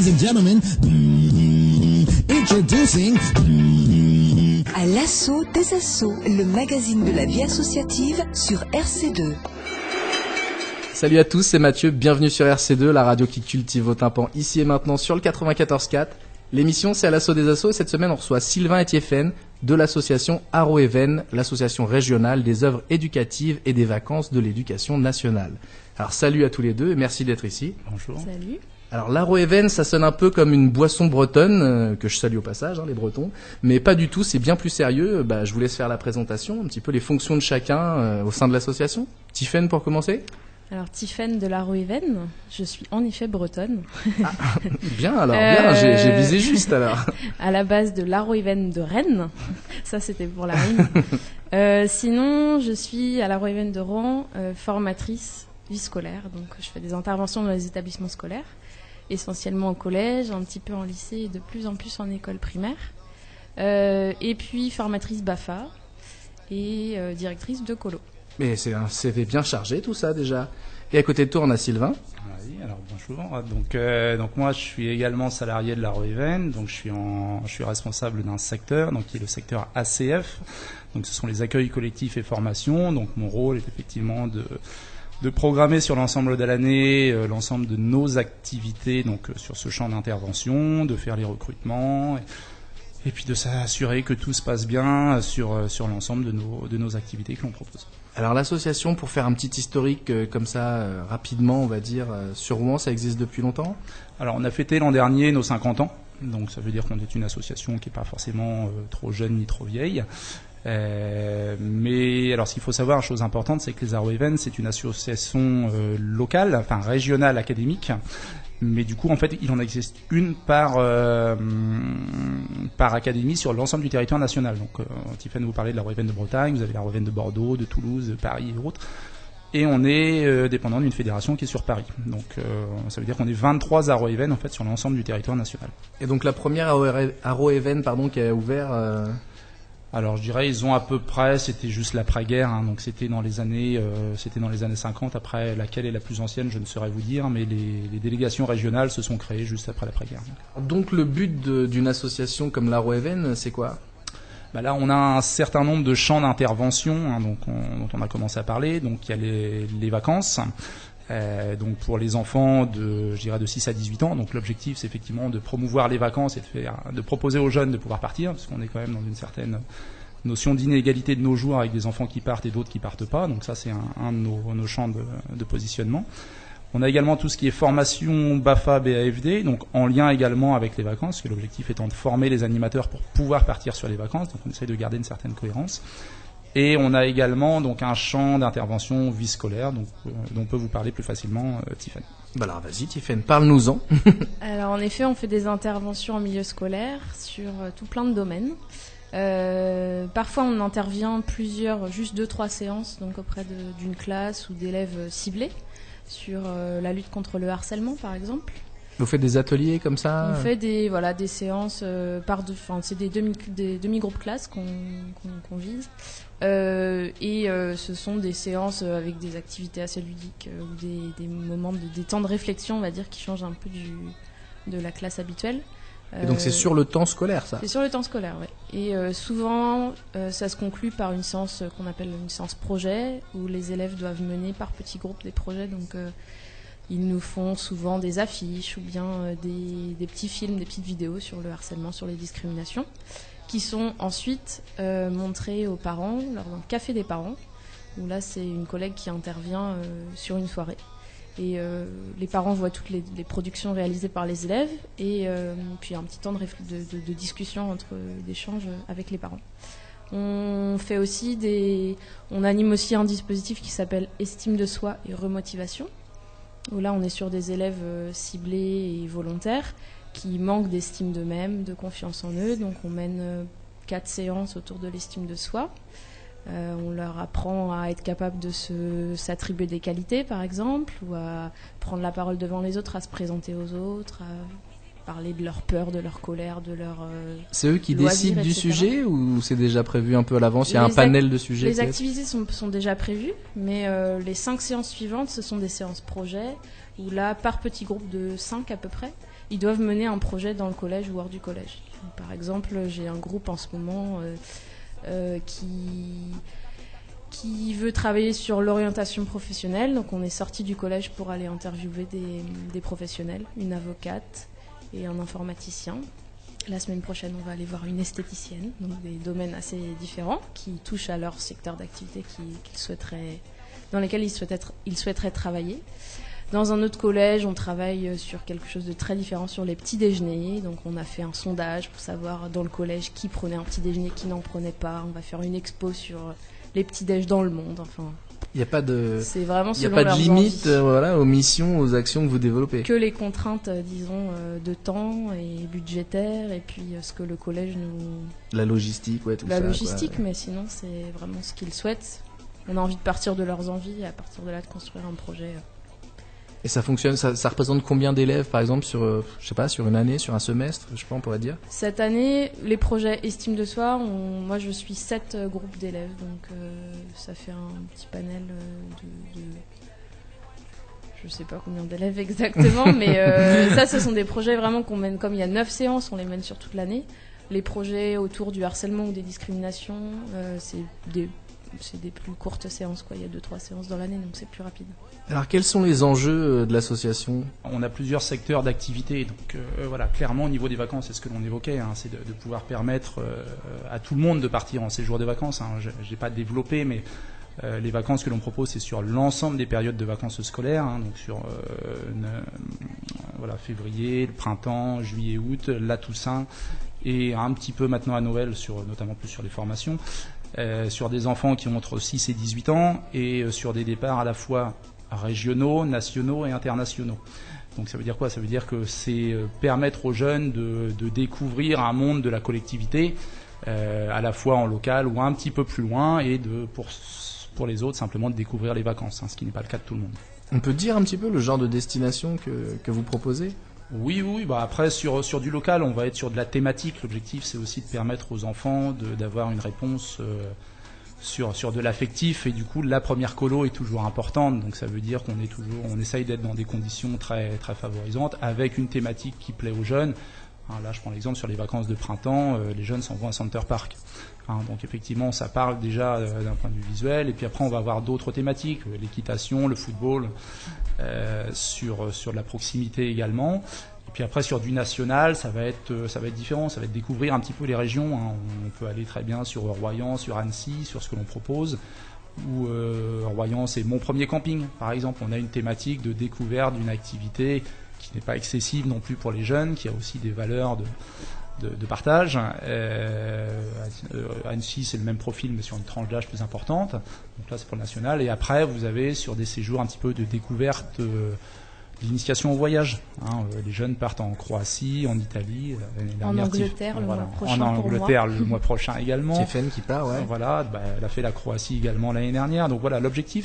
Ladies and gentlemen, introducing À l'assaut des assauts, le magazine de la vie associative sur RC2. Salut à tous, c'est Mathieu, bienvenue sur RC2, la radio qui cultive vos tympans ici et maintenant sur le 94.4. L'émission c'est à l'assaut des assos et cette semaine on reçoit Sylvain Etiéphène de l'association Aroeven, l'association régionale des œuvres éducatives et des vacances de l'éducation nationale. Alors salut à tous les deux et merci d'être ici. Bonjour. Salut. Alors l'Aroeven ça sonne un peu comme une boisson bretonne, que je salue au passage, les Bretons, mais pas du tout, c'est bien plus sérieux. Je vous laisse faire la présentation, un petit peu les fonctions de chacun au sein de l'association. Tiffaine pour commencer. Alors Tiffaine de l'Aroeven, je suis en effet bretonne. Ah, bien alors, bien, j'ai visé juste alors. À la base de l'Aroeven de Rennes, ça c'était pour la rime. Sinon, je suis à l'Aroeven de Rouen, formatrice vie scolaire, donc je fais des interventions dans les établissements scolaires, essentiellement au collège, un petit peu en lycée et de plus en plus en école primaire. Et puis formatrice BAFA et directrice de colo. Mais c'est un CV bien chargé tout ça déjà. Et à côté de toi, on a Sylvain. Oui, alors bonjour. Donc moi, je suis également salarié de l'Aroeven. Donc je suis responsable d'un secteur, donc qui est le secteur ACF. Donc ce sont les accueils collectifs et formations. Donc mon rôle est effectivement de programmer sur l'ensemble de l'année l'ensemble de nos activités donc sur ce champ d'intervention, de faire les recrutements. Et puis de s'assurer que tout se passe bien sur l'ensemble de nos activités que l'on propose. Alors l'association, pour faire un petit historique comme ça, rapidement on va dire, sur Rouen, ça existe depuis longtemps ? Alors on a fêté l'an dernier nos 50 ans, donc ça veut dire qu'on est une association qui n'est pas forcément trop jeune ni trop vieille. Mais alors ce qu'il faut savoir, chose importante, c'est que les Aroeven, c'est une association locale, enfin régionale académique. Mais du coup, en fait, il en existe une par académie sur l'ensemble du territoire national. Donc, Tiffaine vous parlait de l'Aroeven de Bretagne, vous avez l'Aroeven de Bordeaux, de Toulouse, de Paris et autres. Et on est dépendant d'une fédération qui est sur Paris. Donc, ça veut dire qu'on est 23 Aroeven en fait sur l'ensemble du territoire national. Et donc la première Aroeven, qui a ouvert. Alors je dirais ils ont à peu près, c'était juste l'après-guerre, donc c'était dans les années 50. Après laquelle est la plus ancienne, je ne saurais vous dire, mais les délégations régionales se sont créées juste après l'après-guerre. Donc le but d'une association comme l'Aroeven, c'est quoi ? Là, on a un certain nombre de champs d'intervention dont on a commencé à parler. Donc il y a les vacances. Donc pour les enfants de 6 à 18 ans, donc l'objectif c'est effectivement de promouvoir les vacances et de proposer aux jeunes de pouvoir partir, parce qu'on est quand même dans une certaine notion d'inégalité de nos jours avec des enfants qui partent et d'autres qui partent pas, donc ça c'est un de nos champs de positionnement. On a également tout ce qui est formation BAFA, BAFD, donc en lien également avec les vacances, parce que l'objectif étant de former les animateurs pour pouvoir partir sur les vacances, donc on essaie de garder une certaine cohérence. Et on a également donc un champ d'intervention vie scolaire, dont peut vous parler plus facilement Tiffaine. Alors vas-y Tiffaine, parle-nous-en. Alors en effet, on fait des interventions en milieu scolaire sur tout plein de domaines. Parfois on intervient juste 2-3 séances, donc auprès d'une classe ou d'élèves ciblés, sur la lutte contre le harcèlement par exemple. Vous faites des ateliers comme ça ? On fait des séances c'est des demi-groupes classes qu'on vise. Ce sont des séances avec des activités assez ludiques ou des moments des temps de réflexion, on va dire, qui changent un peu de la classe habituelle. Et donc c'est sur le temps scolaire, ça ? C'est sur le temps scolaire, oui. Et souvent, ça se conclut par une séance qu'on appelle une séance projet, où les élèves doivent mener par petits groupes des projets. Donc ils nous font souvent des affiches ou bien des petits films, des petites vidéos sur le harcèlement, sur les discriminations, qui sont ensuite montrés aux parents lors d'un café des parents, où là c'est une collègue qui intervient sur une soirée. Et les parents voient toutes les productions réalisées par les élèves et puis un petit temps de discussion d'échange avec les parents. On anime aussi un dispositif qui s'appelle Estime de soi et remotivation, où là on est sur des élèves ciblés et volontaires qui manquent d'estime d'eux-mêmes, de confiance en eux. Donc on mène 4 séances autour de l'estime de soi. On leur apprend à être capable de s'attribuer des qualités, par exemple, ou à prendre la parole devant les autres, à se présenter aux autres, à parler de leur peur, de leur colère, de leur C'est eux qui loisirs, décident du etc. sujet ou c'est déjà prévu un peu à l'avance ? Il y a un panel de sujets. Les activités sont déjà prévues, mais les 5 séances suivantes, ce sont des séances projets, où là, par petit groupe de 5 à peu près, ils doivent mener un projet dans le collège ou hors du collège. Donc, par exemple, j'ai un groupe en ce moment qui veut travailler sur l'orientation professionnelle. Donc on est sorti du collège pour aller interviewer des professionnels, une avocate et un informaticien. La semaine prochaine, on va aller voir une esthéticienne, donc des domaines assez différents qui touchent à leur secteur d'activité dans lesquels ils souhaiteraient travailler. Dans un autre collège, on travaille sur quelque chose de très différent, sur les petits déjeuners. Donc on a fait un sondage pour savoir dans le collège qui prenait un petit déjeuner, qui n'en prenait pas. On va faire une expo sur les petits déj dans le monde. Enfin, il n'y a pas de, c'est vraiment il y a pas de limite aux missions, aux actions que vous développez. Que les contraintes, disons, de temps et budgétaires, et puis ce que le collège nous... La logistique, tout ça. La logistique, mais sinon c'est vraiment ce qu'ils souhaitent. On a envie de partir de leurs envies et à partir de là de construire un projet. Et ça fonctionne, ça représente combien d'élèves par exemple sur une année, sur un semestre, on pourrait dire? Cette année, les projets Estime de soi, moi je suis 7 groupes d'élèves, donc ça fait un petit panel de je sais pas combien d'élèves exactement, mais ça ce sont des projets vraiment qu'on mène, comme il y a 9 séances, on les mène sur toute l'année. Les projets autour du harcèlement ou des discriminations, c'est des plus courtes séances, il y a 2-3 séances dans l'année, donc c'est plus rapide. Alors quels sont les enjeux de l'association? On a plusieurs secteurs d'activité, donc clairement au niveau des vacances, c'est ce que l'on évoquait, c'est de pouvoir permettre à tout le monde de partir en séjour de vacances. Je n'ai pas développé, mais les vacances que l'on propose, c'est sur l'ensemble des périodes de vacances scolaires, donc sur février, le printemps, juillet, août, la Toussaint, et un petit peu maintenant à Noël, notamment plus sur les formations. Sur des enfants qui ont entre 6 et 18 ans et sur des départs à la fois régionaux, nationaux et internationaux. Donc ça veut dire quoi? Ça veut dire que c'est permettre aux jeunes de découvrir un monde de la collectivité, à la fois en local ou un petit peu plus loin, et pour les autres simplement de découvrir les vacances, ce qui n'est pas le cas de tout le monde. On peut dire un petit peu le genre de destination que vous proposez? Oui. Après, sur du local, on va être sur de la thématique. L'objectif, c'est aussi de permettre aux enfants d'avoir une réponse sur de l'affectif. Et du coup, la première colo est toujours importante. Donc, ça veut dire on essaye d'être dans des conditions très, très favorisantes, avec une thématique qui plaît aux jeunes. Là, je prends l'exemple sur les vacances de printemps. Les jeunes s'en vont à Center Park. Donc, effectivement, ça parle déjà d'un point de vue visuel. Et puis après, on va avoir d'autres thématiques, l'équitation, le football, sur de la proximité également. Et puis après, sur du national, ça va être différent. Ça va être découvrir un petit peu les régions. On peut aller très bien sur Royan, sur Annecy, sur ce que l'on propose. Ou Royan, c'est mon premier camping, par exemple. On a une thématique de découverte d'une activité qui n'est pas excessive non plus pour les jeunes, qui a aussi des valeurs de partage. Annecy, c'est le même profil, mais sur une tranche d'âge plus importante. Donc là, c'est pour le national. Et après, vous avez sur des séjours un petit peu de découverte, l'initiation au voyage. Les jeunes partent en Croatie, en Italie, en Angleterre le mois prochain. En Angleterre le mois prochain également. Tiffen qui part, ouais. Elle a fait la Croatie également l'année dernière. Donc voilà, l'objectif,